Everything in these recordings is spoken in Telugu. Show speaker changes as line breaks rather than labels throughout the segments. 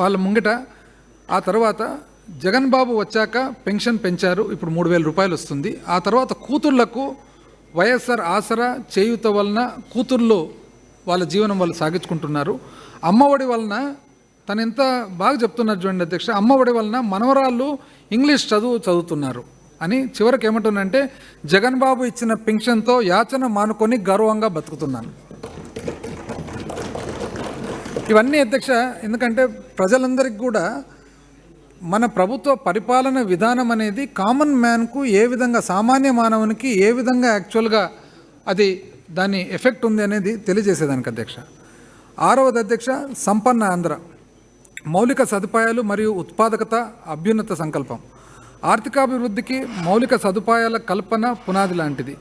వాళ్ళ ముంగిట. ఆ తర్వాత జగన్ బాబు వచ్చాక పెన్షన్ పెంచారు, ఇప్పుడు 3,000 రూపాయలు వస్తుంది. ఆ తర్వాత కూతుళ్లకు వైఎస్ఆర్ ఆసరా చేయూత వలన కూతుర్లు వాళ్ళ జీవనం వాళ్ళు సాగించుకుంటున్నారు. అమ్మఒడి వలన తను ఎంత బాగా చెప్తున్నారు చూడండి అధ్యక్ష, అమ్మఒడి వలన మనవరాళ్ళు ఇంగ్లీష్ చదువుతున్నారు అని. చివరికి ఏమంటున్నానంటే, జగన్ బాబు ఇచ్చిన పెన్షన్తో యాచన మానుకొని గర్వంగా బతుకుతున్నాను. ఇవన్నీ అధ్యక్ష ఎందుకంటే ప్రజలందరికీ కూడా మన ప్రభుత్వ పరిపాలన విధానం అనేది కామన్ మ్యాన్కు ఏ విధంగా, సామాన్య మానవునికి ఏ విధంగా యాక్చువల్గా అది దాని ఎఫెక్ట్ ఉంది అనేది తెలియజేసేదానికి అధ్యక్ష. 6వది అధ్యక్ష, సంపన్న ఆంధ్ర. మౌలిక సదుపాయాలు మరియు ఉత్పాదకత అభ్యున్నత సంకల్పం. ఆర్థికాభివృద్ధికి మౌలిక సదుపాయాల కల్పన పునాది లాంటిది.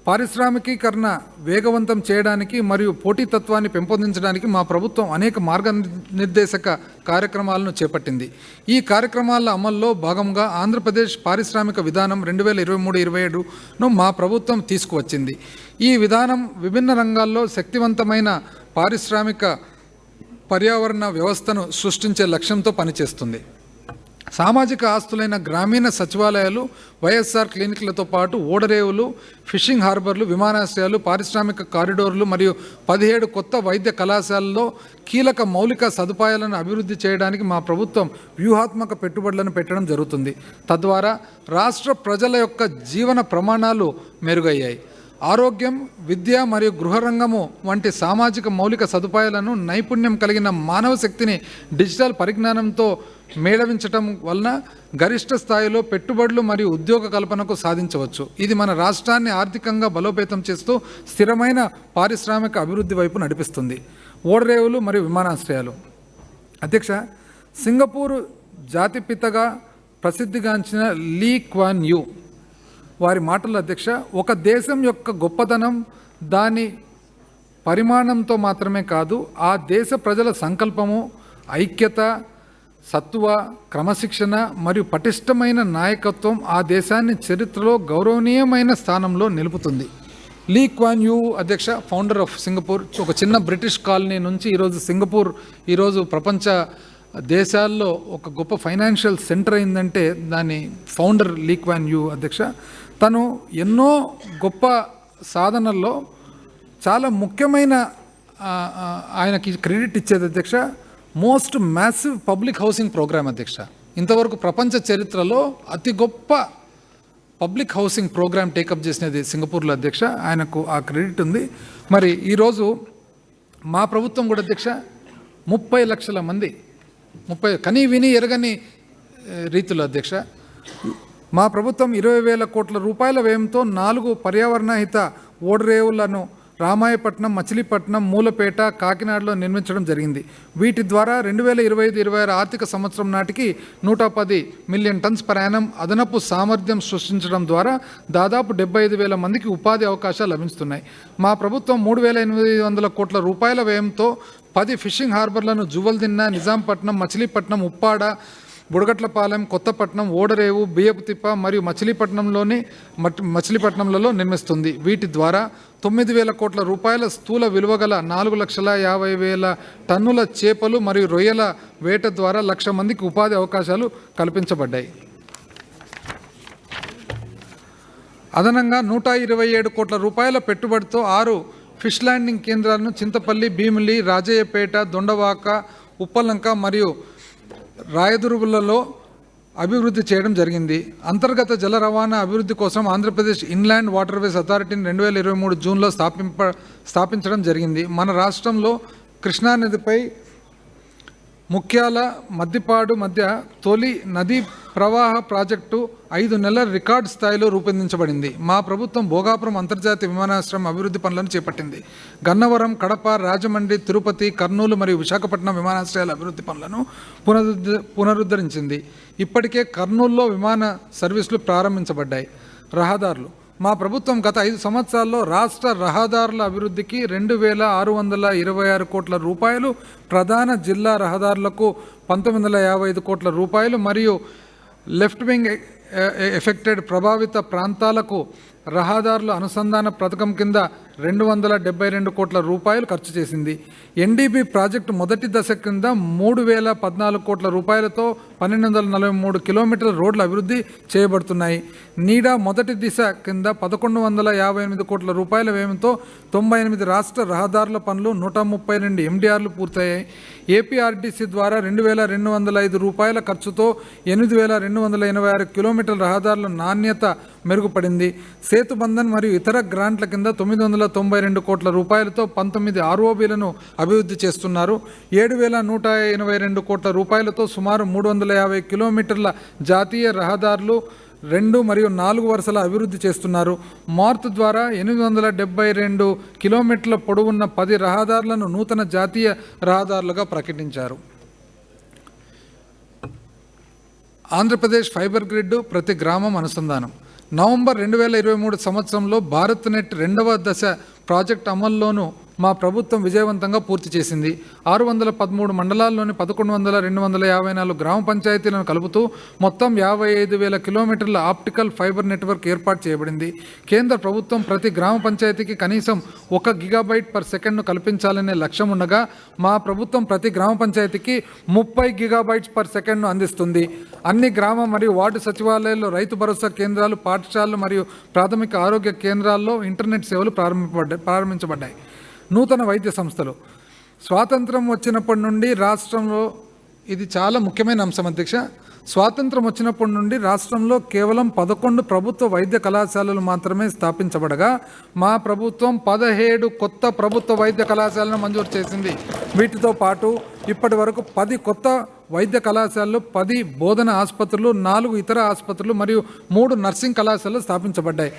పారిశ్రామికీకరణ వేగవంతం చేయడానికి మరియు పోటీతత్వాన్ని పెంపొందించడానికి మా ప్రభుత్వం అనేక మార్గనిర్దేశక కార్యక్రమాలను చేపట్టింది. ఈ కార్యక్రమాల అమల్లో భాగంగా ఆంధ్రప్రదేశ్ పారిశ్రామిక విధానం 2023-27ను మా ప్రభుత్వం తీసుకువచ్చింది. ఈ విధానం విభిన్న రంగాల్లో శక్తివంతమైన పారిశ్రామిక పర్యావరణ వ్యవస్థను సృష్టించే లక్ష్యంతో పనిచేస్తుంది. సామాజిక ఆస్తులైన గ్రామీణ సచివాలయాలు, వైఎస్ఆర్ క్లినిక్లతో పాటు ఓడరేవులు, ఫిషింగ్ హార్బర్లు, విమానాశ్రయాలు, పారిశ్రామిక కారిడోర్లు మరియు 17 కొత్త వైద్య కళాశాలల్లో కీలక మౌలిక సదుపాయాలను అభివృద్ధి చేయడానికి మా ప్రభుత్వం వ్యూహాత్మక పెట్టుబడులను పెట్టడం జరుగుతుంది. తద్వారా రాష్ట్ర ప్రజల యొక్క జీవన ప్రమాణాలు మెరుగయ్యాయి. ఆరోగ్యం, విద్య మరియు గృహరంగము వంటి సామాజిక మౌలిక సదుపాయాలను నైపుణ్యం కలిగిన మానవ శక్తిని డిజిటల్ పరిజ్ఞానంతో మేళవించటం వలన గరిష్ట స్థాయిలో పెట్టుబడులు మరియు ఉద్యోగ కల్పనకు సాధించవచ్చు. ఇది మన రాష్ట్రాన్ని ఆర్థికంగా బలోపేతం చేస్తూ స్థిరమైన పారిశ్రామిక అభివృద్ధి వైపు నడిపిస్తుంది. ఓడరేవులు మరియు విమానాశ్రయాలు. అధ్యక్ష, సింగపూర్ జాతిపితగా ప్రసిద్ధిగాంచిన లీ క్వాన్ యూ వారి మాటలు అధ్యక్ష, ఒక దేశం యొక్క గొప్పతనం దాని పరిమాణంతో మాత్రమే కాదు, ఆ దేశ ప్రజల సంకల్పము, ఐక్యత, సత్వ, క్రమశిక్షణ మరియు పటిష్టమైన నాయకత్వం ఆ దేశాన్ని చరిత్రలో గౌరవనీయమైన స్థానంలో నిలుపుతుంది. లీ క్వాన్ యూ అధ్యక్ష, ఫౌండర్ ఆఫ్ సింగపూర్. ఒక చిన్న బ్రిటిష్ కాలనీ నుంచి ఈరోజు సింగపూర్ ఈరోజు ప్రపంచ దేశాల్లో ఒక గొప్ప ఫైనాన్షియల్ సెంటర్ అయిందంటే దాని ఫౌండర్ లీ క్వాన్ యూ అధ్యక్ష. తను ఎన్నో గొప్ప సాధనల్లో చాలా ముఖ్యమైన ఆయనకి క్రెడిట్ ఇచ్చేది అధ్యక్ష, most massive public housing program అధ్యక్ష. ఇంతవరకు ప్రపంచ చరిత్రలో అతి గొప్ప పబ్లిక్ హౌసింగ్ ప్రోగ్రామ్ టేకప్ చేసినది సింగపూర్లో అధ్యక్ష. ఆయనకు ఆ క్రెడిట్ ఉంది. మరి ఈరోజు మా ప్రభుత్వం కూడా అధ్యక్ష 30 లక్షల మంది, 30 కనీ విని ఎరగని రీతిలో అధ్యక్ష మా ప్రభుత్వం 20,000 కోట్ల రూపాయల వ్యయంతో 4 పర్యావరణహిత ఓడరేవులను రామాయపట్నం, మచిలీపట్నం, మూలపేట, కాకినాడలో నిర్మించడం జరిగింది. వీటి ద్వారా 2025-26 ఆర్థిక సంవత్సరం నాటికి 110 మిలియన్ టన్స్ పర్ యానం అదనపు సామర్థ్యం సృష్టించడం ద్వారా దాదాపు 75,000 మందికి ఉపాధి అవకాశాలు లభిస్తున్నాయి. మా ప్రభుత్వం 3,800 కోట్ల రూపాయల వ్యయంతో 10 ఫిషింగ్ హార్బర్లను జువల్దిన్న, నిజాంపట్నం, మచిలీపట్నం, ఉప్పాడ, బుడగట్లపాలెం, కొత్తపట్నం, ఓడరేవు, బియ్యపుతిప్ప మరియు మచిలీపట్నంలలో నిర్మిస్తుంది. వీటి ద్వారా 9,000 కోట్ల రూపాయల స్థూల విలువ గల 4,50,000 టన్నుల చేపలు మరియు రొయ్యల వేట ద్వారా 1,00,000 మందికి ఉపాధి అవకాశాలు కల్పించబడ్డాయి. అదనంగా 127 కోట్ల రూపాయల పెట్టుబడితో 6 ఫిష్ ల్యాండింగ్ కేంద్రాలను చింతపల్లి, భీమిలి, రాజయ్యపేట, దొండవాక, ఉప్పలంక మరియు రాయదుర్గులలో అభివృద్ధి చేయడం జరిగింది. అంతర్గత జల రవాణా అభివృద్ధి కోసం ఆంధ్రప్రదేశ్ ఇన్లాండ్ వాటర్వేస్ అథారిటీని 2023 జూన్లో స్థాపించడం జరిగింది. మన రాష్ట్రంలో కృష్ణానదిపై ముఖ్యాల, మద్దిపాడు మధ్య తొలి నదీ ప్రవాహ ప్రాజెక్టు 5 నెలల రికార్డు స్థాయిలో రూపొందించబడింది. మా ప్రభుత్వం భోగాపురం అంతర్జాతీయ విమానాశ్రయం అభివృద్ధి పనులను చేపట్టింది. గన్నవరం, కడప, రాజమండ్రి, తిరుపతి, కర్నూలు మరియు విశాఖపట్నం విమానాశ్రయాల అభివృద్ధి పనులను పునరుద్ధరించింది. ఇప్పటికే కర్నూలులో విమాన సర్వీసులు ప్రారంభించబడ్డాయి. రహదారులు. మా ప్రభుత్వం గత 5 సంవత్సరాల్లో రాష్ట్ర రహదారుల అభివృద్ధికి 2,626 కోట్ల రూపాయలు, ప్రధాన జిల్లా రహదారులకు 1,955 కోట్ల రూపాయలు మరియు లెఫ్ట్ వింగ్ ఎఫెక్టెడ్ ప్రభావిత ప్రాంతాలకు రహదారుల అనుసంధాన పథకం కింద 272 కోట్ల రూపాయలు ఖర్చు చేసింది. ఎన్డీబీ ప్రాజెక్టు మొదటి దశ కింద 3014 కోట్ల రూపాయలతో 1243 కిలోమీటర్ల రోడ్లు అభివృద్ధి చేయబడుతున్నాయి. నీడా మొదటి దిశ కింద 1158 కోట్ల రూపాయల వ్యయంతో 98 రాష్ట్ర రహదారుల పనులు 132 ఎండిఆర్లు పూర్తయ్యాయి. ఏపీఆర్టీసీ ద్వారా 2205 రూపాయల ఖర్చుతో 8286 కిలోమీటర్ల రహదారుల నాణ్యత మెరుగుపడింది. సేతుబంధన్ మరియు ఇతర గ్రాంట్ల కింద 992 కోట్ల రూపాయలతో 19 ఆర్ఓబీలను అభివృద్ధి చేస్తున్నారు. 7182 కోట్ల రూపాయలతో సుమారు 350 కిలోమీటర్ల జాతీయ రహదారులు 2 మరియు 4 వరుసల అభివృద్ధి చేస్తున్నారు. మార్త్ ద్వారా 872 కిలోమీటర్ల పొడవున్న 10 రహదారులను నూతన జాతీయ రహదారులుగా ప్రకటించారు. ఆంధ్రప్రదేశ్ ఫైబర్ గ్రిడ్ ప్రతి గ్రామం అనుసంధానం. నవంబర్ 2023 సంవత్సరంలో భారత్ నెట్ 2వ దశ ప్రాజెక్ట్ అమల్లోనూ మా ప్రభుత్వం విజయవంతంగా పూర్తి చేసింది. 613 మండలాల్లోని 11,254 గ్రామ పంచాయతీలను కలుపుతూ మొత్తం 55,000 కిలోమీటర్ల ఆప్టికల్ ఫైబర్ నెట్వర్క్ ఏర్పాటు చేయబడింది. కేంద్ర ప్రభుత్వం ప్రతి గ్రామ పంచాయతీకి కనీసం 1 గిగాబైట్ పర్ సెకండ్ను కల్పించాలనే లక్ష్యం ఉండగా మా ప్రభుత్వం ప్రతి గ్రామ పంచాయతీకి 30 గిగాబైట్స్ పర్ సెకండ్ను అందిస్తుంది. అన్ని గ్రామ మరియు వార్డు సచివాలయాల్లో, రైతు భరోసా కేంద్రాలు, పాఠశాలలు మరియు ప్రాథమిక ఆరోగ్య కేంద్రాల్లో ఇంటర్నెట్ సేవలు ప్రారంభించబడ్డాయి. నూతన వైద్య సంస్థలు. స్వాతంత్రం వచ్చినప్పటి నుండి రాష్ట్రంలో, ఇది చాలా ముఖ్యమైన అంశం అధ్యక్ష, స్వాతంత్రం వచ్చినప్పటి నుండి రాష్ట్రంలో కేవలం 11 ప్రభుత్వ వైద్య కళాశాలలు మాత్రమే స్థాపించబడగా మా ప్రభుత్వం 17 కొత్త ప్రభుత్వ వైద్య కళాశాలను మంజూరు చేసింది. వీటితో పాటు ఇప్పటి వరకు 10 కొత్త వైద్య కళాశాలలు, 10 బోధన ఆసుపత్రులు, 4 ఇతర ఆసుపత్రులు మరియు 3 నర్సింగ్ కళాశాలలు స్థాపించబడ్డాయి.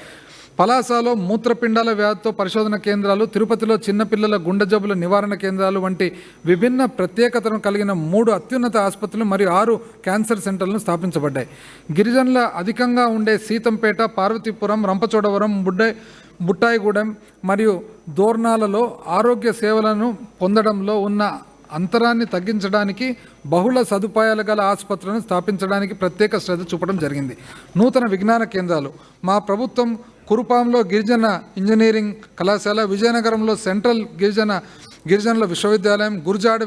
పలాసలో మూత్రపిండాల వ్యాధితో పరిశోధన కేంద్రాలు, తిరుపతిలో చిన్నపిల్లల గుండె జబ్బుల నివారణ కేంద్రాలు వంటి విభిన్న ప్రత్యేకతను కలిగిన 3 అత్యున్నత ఆసుపత్రులు మరియు 6 క్యాన్సర్ సెంటర్లను స్థాపించబడ్డాయి. గిరిజనుల అధికంగా ఉండే సీతంపేట, పార్వతీపురం, రంపచోడవరం, బుట్టాయిగూడెం మరియు దోర్నాలలో ఆరోగ్య సేవలను పొందడంలో ఉన్న అంతరాన్ని తగ్గించడానికి బహుళ సదుపాయాలు గల ఆసుపత్రులను స్థాపించడానికి ప్రత్యేక శ్రద్ధ చూపడం జరిగింది. నూతన విజ్ఞాన కేంద్రాలు. మా ప్రభుత్వం కురుపాంలో గిరిజన ఇంజనీరింగ్ కళాశాల, విజయనగరంలో సెంట్రల్ గిరిజనుల విశ్వవిద్యాలయం, గురజాడ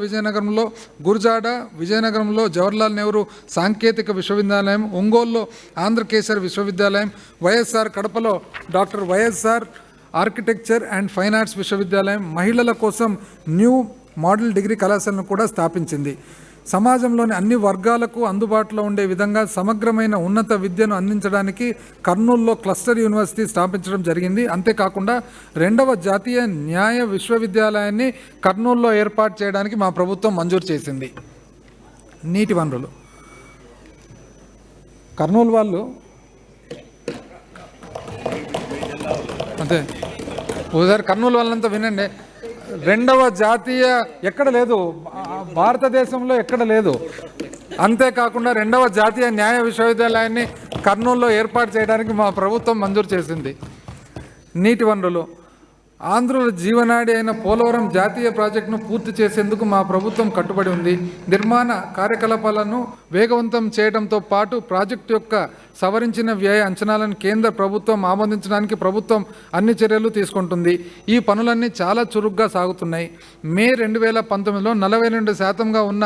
విజయనగరంలో జవహర్లాల్ నెహ్రూ సాంకేతిక విశ్వవిద్యాలయం, ఒంగోలులో ఆంధ్రకేసర్ విశ్వవిద్యాలయం, వైఎస్ఆర్ కడపలో doctor YSR architecture and fine arts విశ్వవిద్యాలయం, మహిళల కోసం న్యూ మోడల్ డిగ్రీ కళాశాలను కూడా స్థాపించింది. సమాజంలోని అన్ని వర్గాలకు అందుబాటులో ఉండే విధంగా సమగ్రమైన ఉన్నత విద్యను అందించడానికి కర్నూలులో క్లస్టర్ యూనివర్సిటీ స్థాపించడం జరిగింది. అంతేకాకుండా 2వ జాతీయ న్యాయ విశ్వవిద్యాలయాన్ని కర్నూలులో ఏర్పాటు చేయడానికి మా ప్రభుత్వం మంజూరు చేసింది. నీటి వనరులు. కర్నూలు వాళ్ళు అంతే ఒకసారి కర్నూలు వాళ్ళంతా వినండి. 2వ జాతీయ ఎక్కడ లేదు, భారతదేశంలో ఎక్కడ లేదు. అంతేకాకుండా 2వ జాతీయ న్యాయ విశ్వవిద్యాలయాన్ని కర్నూలులో ఏర్పాటు చేయడానికి మా ప్రభుత్వం మంజూరు చేసింది. నీటి వనరులు. ఆంధ్రుల జీవనాడి అయిన పోలవరం జాతీయ ప్రాజెక్టును పూర్తి చేసేందుకు మా ప్రభుత్వం కట్టుబడి ఉంది. నిర్మాణ కార్యకలాపాలను వేగవంతం చేయడంతో పాటు ప్రాజెక్టు యొక్క సవరించిన వ్యయ అంచనాలను కేంద్ర ప్రభుత్వం ఆమోదించడానికి ప్రభుత్వం అన్ని చర్యలు తీసుకుంటుంది. ఈ పనులన్నీ చాలా చురుగ్గా సాగుతున్నాయి. మే 2019లో 42% ఉన్న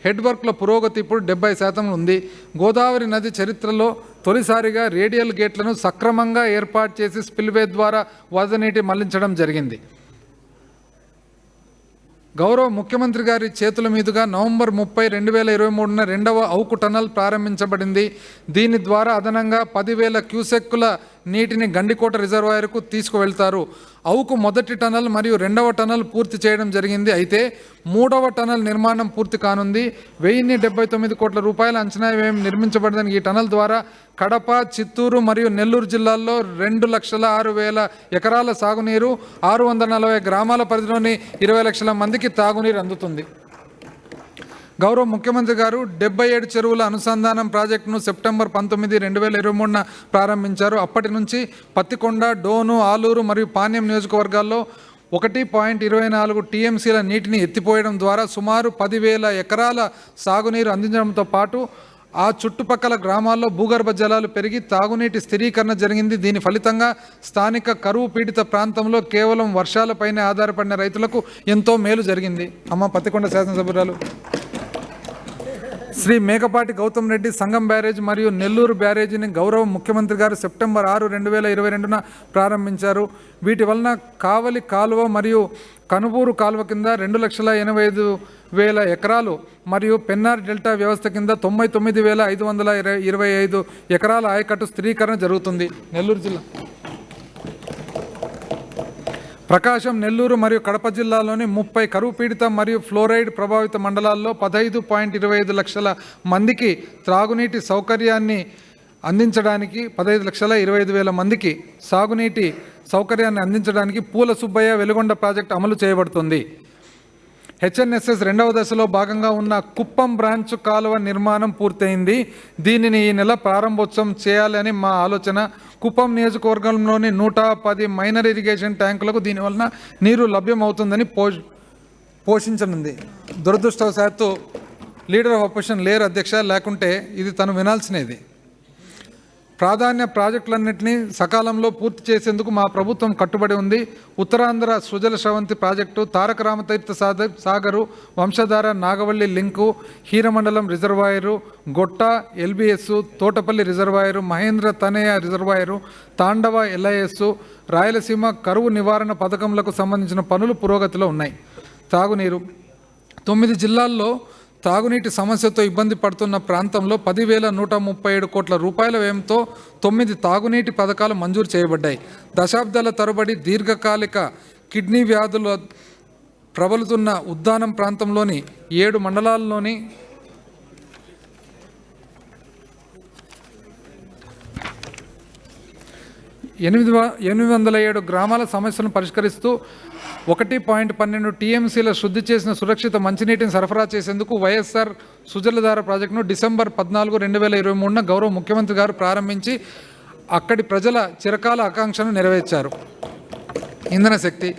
హెడ్ వర్క్ల పురోగతి ఇప్పుడు 70% ఉంది. గోదావరి నది చరిత్రలో తొలిసారిగా రేడియల్ గేట్లను సక్రమంగా ఏర్పాటు చేసి స్పిల్వే ద్వారా వరద నీటి మళ్లించడం జరిగింది. గౌరవ ముఖ్యమంత్రి గారి చేతుల మీదుగా నవంబర్ 30, 2023న 2వ ఔకు టనల్ ప్రారంభించబడింది. దీని ద్వారా అదనంగా 10,000 క్యూసెక్కుల నీటిని గండికోట రిజర్వాయర్కు తీసుకువెళ్తారు. ఔకు మొదటి టనల్ మరియు 2వ టనల్ పూర్తి చేయడం జరిగింది. అయితే 3వ టనల్ నిర్మాణం పూర్తి కానుంది. 1079 కోట్ల రూపాయల అంచనా వ్యయం నిర్మించబడిందని ఈ టనల్ ద్వారా కడప, చిత్తూరు మరియు నెల్లూరు జిల్లాల్లో 2,06,000 ఎకరాల సాగునీరు, 640 గ్రామాల పరిధిలోని 20 లక్షల మందికి తాగునీరు అందుతుంది. గౌరవ ముఖ్యమంత్రి గారు 77 చెరువుల అనుసంధానం ప్రాజెక్టును సెప్టెంబర్ 19, 2023న ప్రారంభించారు. అప్పటి నుంచి పత్తికొండ, డోను, ఆలూరు మరియు పాణ్యం నియోజకవర్గాల్లో 1.24 టీఎంసీల నీటిని ఎత్తిపోయడం ద్వారా సుమారు 10,000 ఎకరాల సాగునీరు అందించడంతో పాటు ఆ చుట్టుపక్కల గ్రామాల్లో భూగర్భ జలాలు పెరిగి తాగునీటి స్థిరీకరణ జరిగింది. దీని ఫలితంగా స్థానిక కరువు పీడిత ప్రాంతంలో కేవలం వర్షాలపైనే ఆధారపడిన రైతులకు ఎంతో మేలు జరిగింది. అమ్మ పత్తికొండ శాసనసభ్యురాలు శ్రీ మేకపాటి గౌతమ్ రెడ్డి సంగం బ్యారేజ్ మరియు నెల్లూరు బ్యారేజీని గౌరవ ముఖ్యమంత్రి గారు సెప్టెంబర్ 6, 2022న ప్రారంభించారు. వీటి వలన కావలి కాలువ మరియు కనుబూరు కాలువ కింద 2,85,000 ఎకరాలు మరియు పెన్నార్ డెల్టా వ్యవస్థ కింద 99,525 ఎకరాల ఆయకట్టు స్థిరీకరణ జరుగుతుంది. నెల్లూరు జిల్లా ప్రకాశం, నెల్లూరు మరియు కడప జిల్లాలోని 30 కరువు పీడిత మరియు ఫ్లోరైడ్ ప్రభావిత మండలాల్లో 15.25 లక్షల మందికి త్రాగునీటి సౌకర్యాన్ని అందించడానికి 15,25,000 మందికి సాగునీటి సౌకర్యాన్ని అందించడానికి పూల సుబ్బయ్య వెలుగొండ ప్రాజెక్టు అమలు చేయబడుతుంది. హెచ్ఎన్ఎస్ఎస్ 2వ దశలో భాగంగా ఉన్న కుప్పం బ్రాంచ్ కాలువ నిర్మాణం పూర్తయింది. దీనిని ఈ నెల ప్రారంభోత్సవం చేయాలని మా ఆలోచన. కుప్పం నియోజకవర్గంలోని 110 మైనర్ ఇరిగేషన్ ట్యాంకులకు దీనివలన నీరు లభ్యమవుతుందని పోషించనుంది. దురదృష్టవశాత్తు లీడర్ ఆఫ్ అపోజిషన్ లేరు అధ్యక్ష, లేకుంటే ఇది తను వినాల్సినది. ప్రాధాన్య ప్రాజెక్టులన్నింటినీ సకాలంలో పూర్తి చేసేందుకు మా ప్రభుత్వం కట్టుబడి ఉంది. Uttarandhra Sujala Sravanthi project, Taraka Ramatheertha Sagar, Vamsadhara Nagavalli link, Hiramandalam reservoir, Gotta LBS, Thotapalli reservoir, Mahendra Tanaya reservoir, తాండవ ఎల్ఐఎస్, రాయలసీమ కరువు నివారణ పథకంలకు సంబంధించిన పనులు పురోగతిలో ఉన్నాయి. తాగునీరు 9 జిల్లాల్లో తాగునీటి సమస్యతో ఇబ్బంది పడుతున్న ప్రాంతంలో 10,137 కోట్ల రూపాయల వ్యయంతో 9 తాగునీటి పథకాలు మంజూరు చేయబడ్డాయి. దశాబ్దాల తరబడి దీర్ఘకాలిక కిడ్నీ వ్యాధులు ప్రబలుతున్న ఉద్దానం ప్రాంతంలోని 7 మండలాల్లోని 807 గ్రామాల సమస్యలను పరిష్కరిస్తూ 1.12 టీఎంసీల శుద్ధి చేసిన సురక్షిత మంచినీటిని సరఫరా చేసేందుకు వైఎస్ఆర్ సుజలధార ప్రాజెక్టును డిసెంబర్ 14, 2023న గౌరవ ముఖ్యమంత్రి గారు ప్రారంభించి అక్కడి ప్రజల చిరకాల ఆకాంక్షను నెరవేర్చారు. ఇంధన శక్తి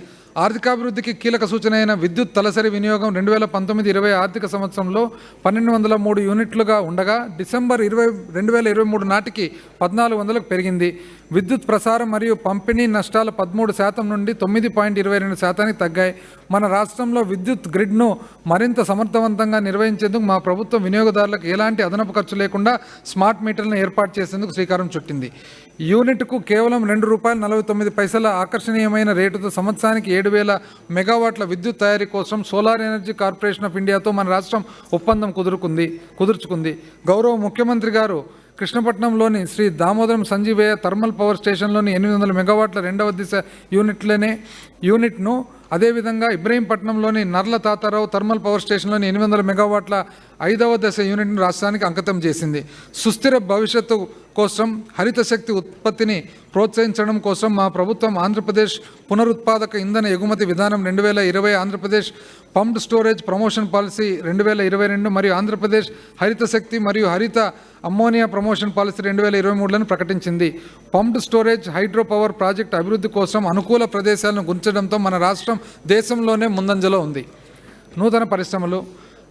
ఆర్థికాభివృద్ధికి కీలక సూచన అయిన విద్యుత్ తలసరి వినియోగం 2019-20 ఆర్థిక సంవత్సరంలో 1,203 యూనిట్లుగా ఉండగా డిసెంబర్ 2023 నాటికి 1,400కు పెరిగింది. విద్యుత్ ప్రసారం మరియు పంపిణీ నష్టాలు 13% నుండి 9.22% తగ్గాయి. మన రాష్ట్రంలో విద్యుత్ గ్రిడ్ను మరింత సమర్థవంతంగా నిర్వహించేందుకు మా ప్రభుత్వం వినియోగదారులకు ఎలాంటి అదనపు ఖర్చు లేకుండా స్మార్ట్ మీటర్లను ఏర్పాటు చేసేందుకు శ్రీకారం చుట్టింది. యూనిట్కు కేవలం ₹2.49 ఆకర్షణీయమైన రేటుతో సంవత్సరానికి 7,000 మెగావాట్ల విద్యుత్ తయారీ కోసం సోలార్ ఎనర్జీ కార్పొరేషన్ ఆఫ్ ఇండియాతో మన రాష్ట్రం ఒప్పందం కుదుర్చుకుంది. గౌరవ ముఖ్యమంత్రి గారు కృష్ణపట్నంలోని శ్రీ దామోదరం సంజీవయ్య థర్మల్ పవర్ స్టేషన్లోని 800 మెగావాట్ల 2వ దశ యూనిట్ను, అదేవిధంగా ఇబ్రహీంపట్నంలోని నర్ల తాతారావు థర్మల్ పవర్ స్టేషన్లోని 800 మెగావాట్ల 5వ దశ యూనిట్ను రాష్ట్రానికి అంకితం చేసింది. సుస్థిర భవిష్యత్తు కోసం హరిత శక్తి ఉత్పత్తిని ప్రోత్సహించడం కోసం మా ప్రభుత్వం ఆంధ్రప్రదేశ్ పునరుత్పాదక ఇంధన ఎగుమతి విధానం 2020, Andhra Pradesh pumped storage promotion policy 2022 మరియు ఆంధ్రప్రదేశ్ హరిత శక్తి మరియు హరిత అమ్మోనియా ప్రమోషన్ పాలసీ 2023లను ప్రకటించింది. Pumped storage hydro power project అభివృద్ధి కోసం అనుకూల ప్రదేశాలను గుర్తించడంతో మన రాష్ట్రం దేశంలోనే ముందంజలో ఉంది. నూతన పరిశ్రమలు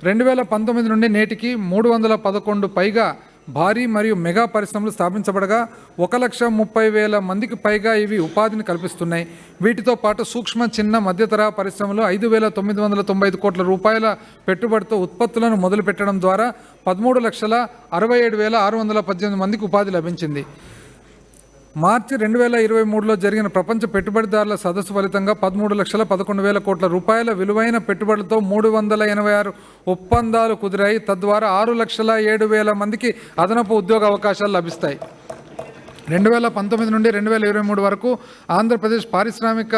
2019 నుండి నేటికి 311 పైగా భారీ మరియు మెగా పరిశ్రమలు స్థాపించబడగా 1,30,000 మందికి పైగా ఇవి ఉపాధిని కల్పిస్తున్నాయి. వీటితో పాటు సూక్ష్మ, చిన్న, మధ్యతరహా పరిశ్రమలు 5,995 కోట్ల రూపాయల పెట్టుబడితో ఉత్పత్తులను మొదలుపెట్టడం ద్వారా 13,67,618 మందికి ఉపాధి లభించింది. మార్చి 2023లో జరిగిన ప్రపంచ పెట్టుబడిదారుల సదస్సు ఫలితంగా 13,11,000 కోట్ల రూపాయల విలువైన పెట్టుబడులతో 386 ఒప్పందాలు కుదిరాయి. తద్వారా 6,07,000 మందికి అదనపు ఉద్యోగ అవకాశాలు లభిస్తాయి. 2019 నుండి 2023 వరకు ఆంధ్రప్రదేశ్ పారిశ్రామిక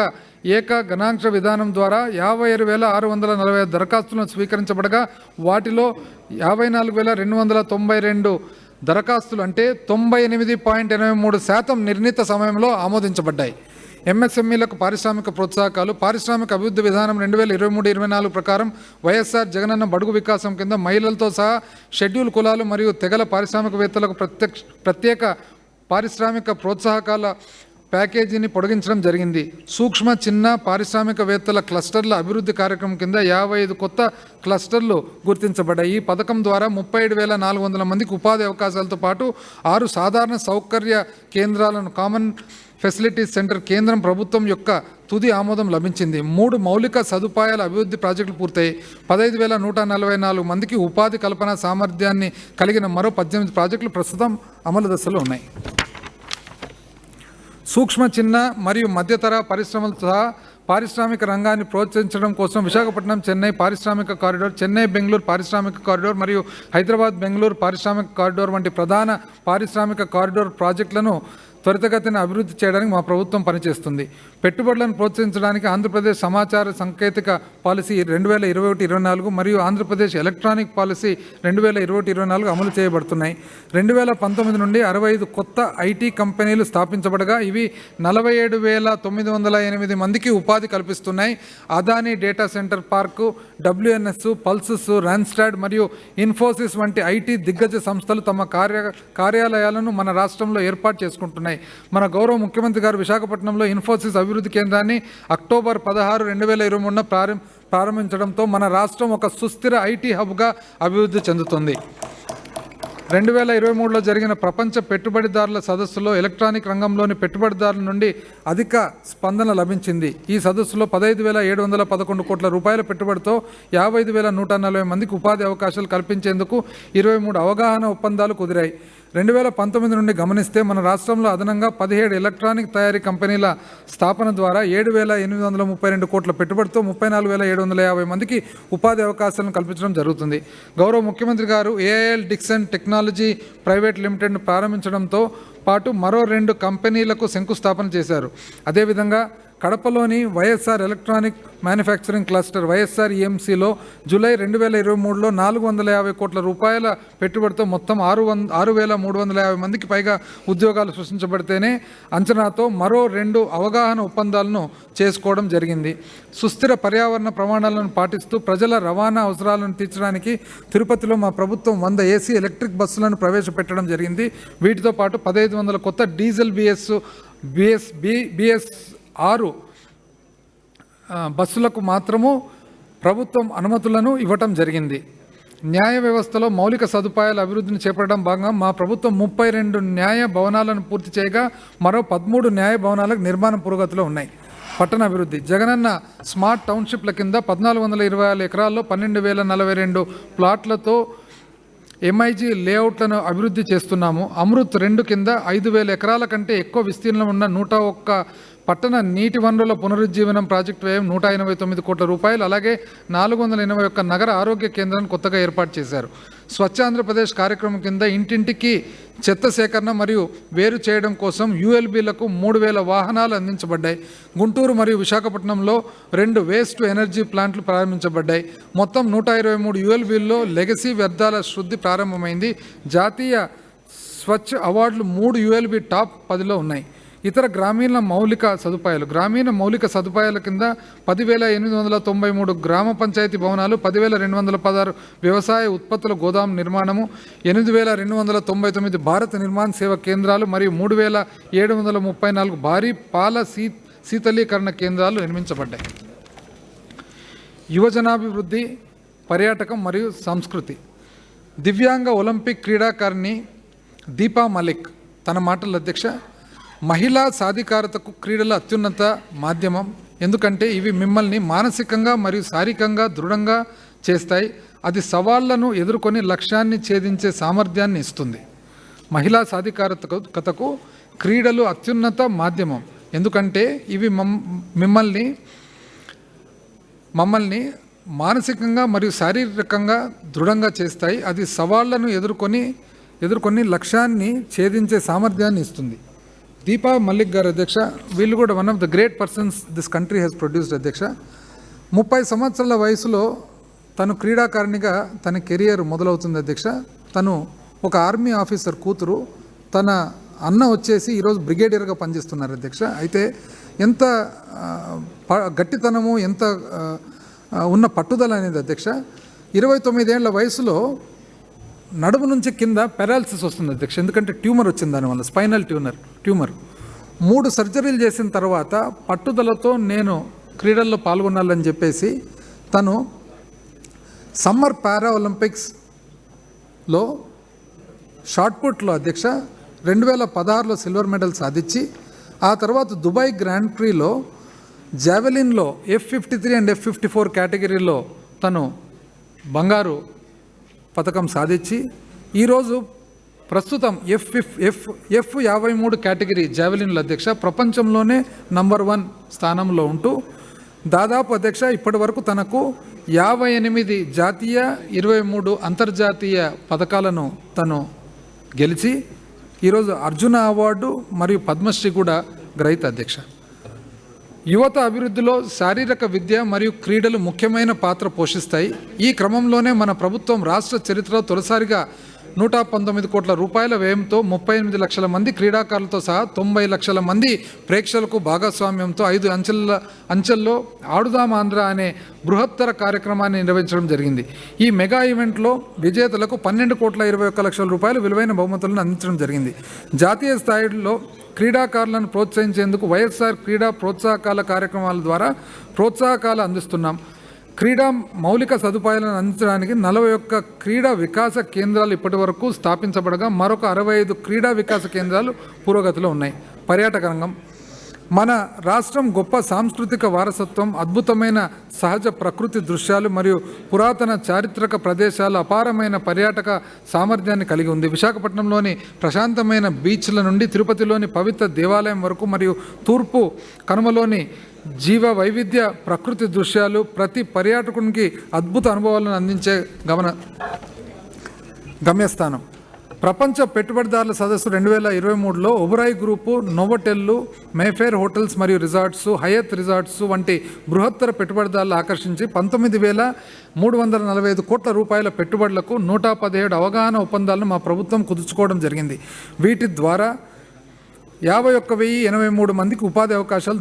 ఏక గణాంక విధానం ద్వారా 57,640 దరఖాస్తులను స్వీకరించబడగా వాటిలో 54,292 దరఖాస్తులు అంటే 98.83% నిర్ణీత సమయంలో ఆమోదించబడ్డాయి. ఎంఎస్ఎంఈలకు పారిశ్రామిక ప్రోత్సాహకాలు పారిశ్రామిక అభివృద్ధి విధానం 2023-24 ప్రకారం వైఎస్ఆర్ జగనన్న బడుగు వికాసం కింద మహిళలతో సహా షెడ్యూల్ కులాలు మరియు తెగల పారిశ్రామికవేత్తలకు ప్రత్యేక పారిశ్రామిక ప్రోత్సాహకాల ప్యాకేజీని పొడిగించడం జరిగింది. సూక్ష్మ చిన్న పారిశ్రామికవేత్తల క్లస్టర్ల అభివృద్ధి కార్యక్రమం కింద 55 కొత్త క్లస్టర్లు గుర్తించబడ్డాయి. ఈ పథకం ద్వారా 37,400 మందికి ఉపాధి అవకాశాలతో పాటు 6 సాధారణ సౌకర్య కేంద్రాలను కామన్ ఫెసిలిటీస్ సెంటర్ కేంద్రం ప్రభుత్వం యొక్క తుది ఆమోదం లభించింది. 3 మౌలిక సదుపాయాల అభివృద్ధి ప్రాజెక్టులు పూర్తయి 15,144 మందికి ఉపాధి కల్పన సామర్థ్యాన్ని కలిగిన మరో 18 ప్రాజెక్టులు ప్రస్తుతం అమలు దశలో ఉన్నాయి. సూక్ష్మ చిన్న మరియు మధ్యతర పరిశ్రమల సహా పారిశ్రామిక రంగాన్ని ప్రోత్సహించడం కోసం విశాఖపట్నం చెన్నై పారిశ్రామిక కారిడార్, చెన్నై బెంగళూరు పారిశ్రామిక కారిడార్ మరియు హైదరాబాద్ బెంగళూరు పారిశ్రామిక కారిడార్ వంటి ప్రధాన పారిశ్రామిక కారిడార్ ప్రాజెక్టులను త్వరితగతిన అభివృద్ధి చేయడానికి మా ప్రభుత్వం పనిచేస్తుంది. పెట్టుబడులను ప్రోత్సహించడానికి ఆంధ్రప్రదేశ్ సమాచార సాంకేతిక పాలసీ 2021-24 మరియు ఆంధ్రప్రదేశ్ ఎలక్ట్రానిక్ పాలసీ 2021-24 అమలు చేయబడుతున్నాయి. 2019 నుండి 65 కొత్త ఐటీ కంపెనీలు స్థాపించబడగా ఇవి 47,908 మందికి ఉపాధి కల్పిస్తున్నాయి. Adani data centre park, WNS, Pulsus, Randstad మరియు ఇన్ఫోసిస్ వంటి ఐటీ దిగ్గజ సంస్థలు తమ కార్యాలయాలను మన రాష్ట్రంలో ఏర్పాటు చేసుకుంటున్నాయి. మన గౌరవ ముఖ్యమంత్రి గారు విశాఖపట్నంలో ఇన్ఫోసిస్ అభివృద్ధి కేంద్రాన్ని అక్టోబర్ 16, 2023 ప్రారంభించడంతో మన రాష్ట్రం ఒక సుస్థిర ఐటీ హబ్గా అభివృద్ధి చెందుతుంది. 2023లో జరిగిన ప్రపంచ పెట్టుబడిదారుల సదస్సులో ఎలక్ట్రానిక్ రంగంలోని పెట్టుబడిదారుల నుండి అధిక స్పందన లభించింది. ఈ సదస్సులో 15,711 కోట్ల రూపాయల పెట్టుబడితో 55,140 మందికి ఉపాధి అవకాశాలు కల్పించేందుకు 23 అవగాహన ఒప్పందాలు కుదిరాయి. 2019 నుండి గమనిస్తే మన రాష్ట్రంలో అదనంగా 17 ఎలక్ట్రానిక్ తయారీ కంపెనీల స్థాపన ద్వారా 7,832 కోట్ల పెట్టుబడితో 34,750 మందికి ఉపాధి అవకాశాలను కల్పించడం జరుగుతుంది. గౌరవ ముఖ్యమంత్రి గారు AIL డిక్సన్ టెక్నాలజీ ప్రైవేట్ లిమిటెడ్ను ప్రారంభించడంతో పాటు మరో 2 కంపెనీలకు శంకుస్థాపన చేశారు. అదేవిధంగా కడపలోని వైఎస్ఆర్ ఎలక్ట్రానిక్ మ్యానుఫ్యాక్చరింగ్ క్లస్టర్ YSR-EMCలో జూలై 2023లో 450 కోట్ల రూపాయల పెట్టుబడితో మొత్తం 6,350 మందికి పైగా ఉద్యోగాలు సృష్టించబడితేనే అంచనాతో మరో 2 అవగాహన ఒప్పందాలను చేసుకోవడం జరిగింది. సుస్థిర పర్యావరణ ప్రమాణాలను పాటిస్తూ ప్రజల రవాణా అవసరాలను తీర్చడానికి తిరుపతిలో మా ప్రభుత్వం 100 AC ఎలక్ట్రిక్ బస్సులను ప్రవేశపెట్టడం జరిగింది. వీటితో పాటు 1,500 కొత్త డీజిల్ BS 6 బస్సులకు మాత్రము ప్రభుత్వం అనుమతులను ఇవ్వటం జరిగింది. న్యాయ వ్యవస్థలో మౌలిక సదుపాయాల అభివృద్ధిని చేపట్టడం భాగంగా మా ప్రభుత్వం 32 న్యాయ భవనాలను పూర్తి చేయగా మరో 13 న్యాయ భవనాలకు నిర్మాణ పురోగతిలో ఉన్నాయి. పట్టణ అభివృద్ధి జగనన్న స్మార్ట్ టౌన్షిప్ల కింద 1,426 ఎకరాల్లో 12,042 ప్లాట్లతో MIG లేఅవుట్లను అభివృద్ధి చేస్తున్నాము. అమృత్ 2 కింద 5,000 ఎకరాల కంటే ఎక్కువ విస్తీర్ణం ఉన్న 101 పట్టణ నీటి వనరుల పునరుజ్జీవనం ప్రాజెక్టు వ్యయం 189 కోట్ల రూపాయలు. అలాగే 481 నగర ఆరోగ్య కేంద్రాన్ని కొత్తగా ఏర్పాటు చేశారు. స్వచ్ఛ ఆంధ్రప్రదేశ్ కార్యక్రమం కింద ఇంటింటికి చెత్త సేకరణ మరియు వేరు చేయడం కోసం ULBలకు 3,000 వాహనాలు అందించబడ్డాయి. గుంటూరు మరియు విశాఖపట్నంలో 2 వేస్ట్ ఎనర్జీ ప్లాంట్లు ప్రారంభించబడ్డాయి. మొత్తం 123 ULBల్లో లెగసీ వ్యర్థాల శుద్ధి ప్రారంభమైంది. జాతీయ స్వచ్ఛ అవార్డులు 3 ULB టాప్ 10లో ఉన్నాయి. ఇతర గ్రామీణ మౌలిక సదుపాయాల కింద 10,893 గ్రామ పంచాయతీ భవనాలు, 10,216 వ్యవసాయ ఉత్పత్తుల గోదాం నిర్మాణము, 8,299 భారత నిర్మాణ సేవ కేంద్రాలు మరియు 3,734 భారీ పాల శీతలీకరణ కేంద్రాలు నిర్మించబడ్డాయి. యువజనాభివృద్ధి, పర్యాటకం మరియు సంస్కృతి. దివ్యాంగ ఒలింపిక్ క్రీడాకారిణి దీపా మలిక్ తన మాటల అధ్యక్ష, మహిళా సాధికారతకు క్రీడల అత్యున్నత మాధ్యమం. ఎందుకంటే ఇవి మిమ్మల్ని మానసికంగా మరియు శారీరకంగా దృఢంగా చేస్తాయి. అది సవాళ్లను ఎదుర్కొని లక్ష్యాన్ని ఛేదించే సామర్థ్యాన్ని ఇస్తుంది. మహిళా సాధికారతకు క్రీడలు అత్యున్నత మాధ్యమం. ఎందుకంటే ఇవి మమ్మల్ని మానసికంగా మరియు శారీరకంగా దృఢంగా చేస్తాయి. అది సవాళ్లను ఎదుర్కొని లక్ష్యాన్ని ఛేదించే సామర్థ్యాన్ని ఇస్తుంది. దీపా మలిక్ గారు అధ్యక్ష, వీళ్ళు కూడా one of the great persons this country has produced అధ్యక్ష. 30 సంవత్సరాల వయసులో తను క్రీడాకారిణిగా తన కెరియర్ మొదలవుతుంది అధ్యక్ష. తను ఒక ఆర్మీ ఆఫీసర్ కూతురు. తన అన్న వచ్చేసి ఈరోజు బ్రిగేడియర్గా పనిచేస్తున్నారు అధ్యక్ష. అయితే ఎంత గట్టితనము, ఎంత ఉన్న పట్టుదల అనేది అధ్యక్ష. 29 ఏళ్ల వయసులో నడుము నుంచి కింద పెరాలసిస్ వస్తుంది అధ్యక్ష. ఎందుకంటే ట్యూమర్ వచ్చింది, దానివల్ల స్పైనల్ ట్యూమర్. 3 సర్జరీలు చేసిన తర్వాత పట్టుదలతో నేను క్రీడల్లో పాల్గొనాలని చెప్పేసి తను సమ్మర్ పారా ఒలింపిక్స్లో షాట్పుట్లో అధ్యక్ష 2016లో సిల్వర్ మెడల్ సాధించి ఆ తర్వాత దుబాయ్ గ్రాండ్ ప్రీలో జావెలిన్లో F53 అండ్ F54 కేటగిరీలో తను బంగారు పథకం సాధించి ఈరోజు ప్రస్తుతం F53 కేటగిరీ జావెలిన్ల అధ్యక్ష ప్రపంచంలోనే నంబర్ 1 స్థానంలో ఉంటూ దాదాపు అధ్యక్ష ఇప్పటి వరకు తనకు 58 జాతీయ 23 అంతర్జాతీయ పథకాలను తను గెలిచి ఈరోజు అర్జున అవార్డు మరియు పద్మశ్రీ కూడా గ్రహీత అధ్యక్ష. యువత అభివృద్ధిలో శారీరక విద్య మరియు క్రీడలు ముఖ్యమైన పాత్ర పోషిస్తాయి. ఈ క్రమంలోనే మన ప్రభుత్వం రాష్ట్ర చరిత్రలో తొలిసారిగా 119 కోట్ల రూపాయల వ్యయంతో 38 లక్షల మంది క్రీడాకారులతో సహా 90 లక్షల మంది ప్రేక్షకులకు భాగస్వామ్యంతో 5 అంచెల్లో ఆడుదాం ఆంధ్ర అనే బృహత్తర కార్యక్రమాన్ని నిర్వహించడం జరిగింది. ఈ మెగా ఈవెంట్లో విజేతలకు 12 కోట్ల 21 లక్షల రూపాయలు విలువైన బహుమతులను అందించడం జరిగింది. జాతీయ స్థాయిలో క్రీడాకారులను ప్రోత్సహించేందుకు వైఎస్ఆర్ క్రీడా ప్రోత్సాహకాల కార్యక్రమాల ద్వారా ప్రోత్సాహకాలు అందిస్తున్నాం. క్రీడా మౌలిక సదుపాయాలను అందించడానికి 41 క్రీడా వికాస కేంద్రాలు ఇప్పటి వరకు స్థాపించబడగా మరొక 65 క్రీడా వికాస కేంద్రాలు పురోగతిలో ఉన్నాయి. పర్యాటక రంగం మన రాష్ట్రం గొప్ప సాంస్కృతిక వారసత్వం, అద్భుతమైన సహజ ప్రకృతి దృశ్యాలు మరియు పురాతన చారిత్రక ప్రదేశాలు, అపారమైన పర్యాటక సామర్థ్యాన్ని కలిగి ఉంది. విశాఖపట్నంలోని ప్రశాంతమైన బీచ్ల నుండి తిరుపతిలోని పవిత్ర దేవాలయం వరకు మరియు తూర్పు కనుమలోని జీవ వైవిధ్య ప్రకృతి దృశ్యాలు ప్రతి పర్యాటకునికి అద్భుత అనుభవాలను అందించే గమ్యస్థానం. ప్రపంచ పెట్టుబడిదారుల సదస్సు 2023లో ఒబరాయ్ గ్రూపు, నోవోటెల్లు, మేఫేర్ హోటల్స్ మరియు రిసార్ట్స్, హయత్ రిసార్ట్స్ వంటి బృహత్తర పెట్టుబడిదారులు ఆకర్షించి 19,345 కోట్ల రూపాయల పెట్టుబడులకు 117 అవగాహన ఒప్పందాలను మా ప్రభుత్వం కుదుర్చుకోవడం జరిగింది. వీటి ద్వారా 51,083 మందికి ఉపాధి అవకాశాలు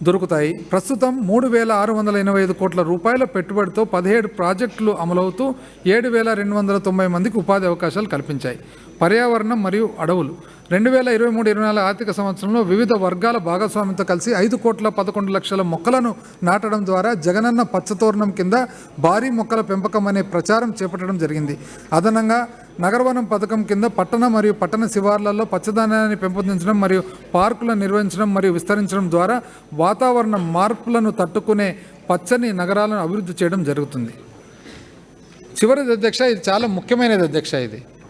దొరుకుతాయి. ప్రస్తుతం 3,685 కోట్ల రూపాయల పెట్టుబడితో 17 ప్రాజెక్టులు అమలవుతూ 7,290 మందికి ఉపాధి అవకాశాలు కల్పించాయి. పర్యావరణం మరియు అడవులు 2023-24 ఆర్థిక సంవత్సరంలో వివిధ వర్గాల భాగస్వామ్యంతో కలిసి 5,11 లక్షల మొక్కలను నాటడం ద్వారా జగనన్న పచ్చతోరణం కింద భారీ మొక్కల పెంపకం అనే ప్రచారం చేపట్టడం జరిగింది. అదనంగా నగరవనం పథకం కింద పట్టణ మరియు పట్టణ శివార్లలో పచ్చదనాన్ని పెంపొందించడం మరియు పార్కులను నిర్వహించడం మరియు విస్తరించడం ద్వారా వాతావరణ మార్పులను తట్టుకునే పచ్చని నగరాలను అభివృద్ధి చేయడం జరుగుతుంది. చివరిది అధ్యక్ష, ఇది చాలా ముఖ్యమైనది అధ్యక్ష. ఇది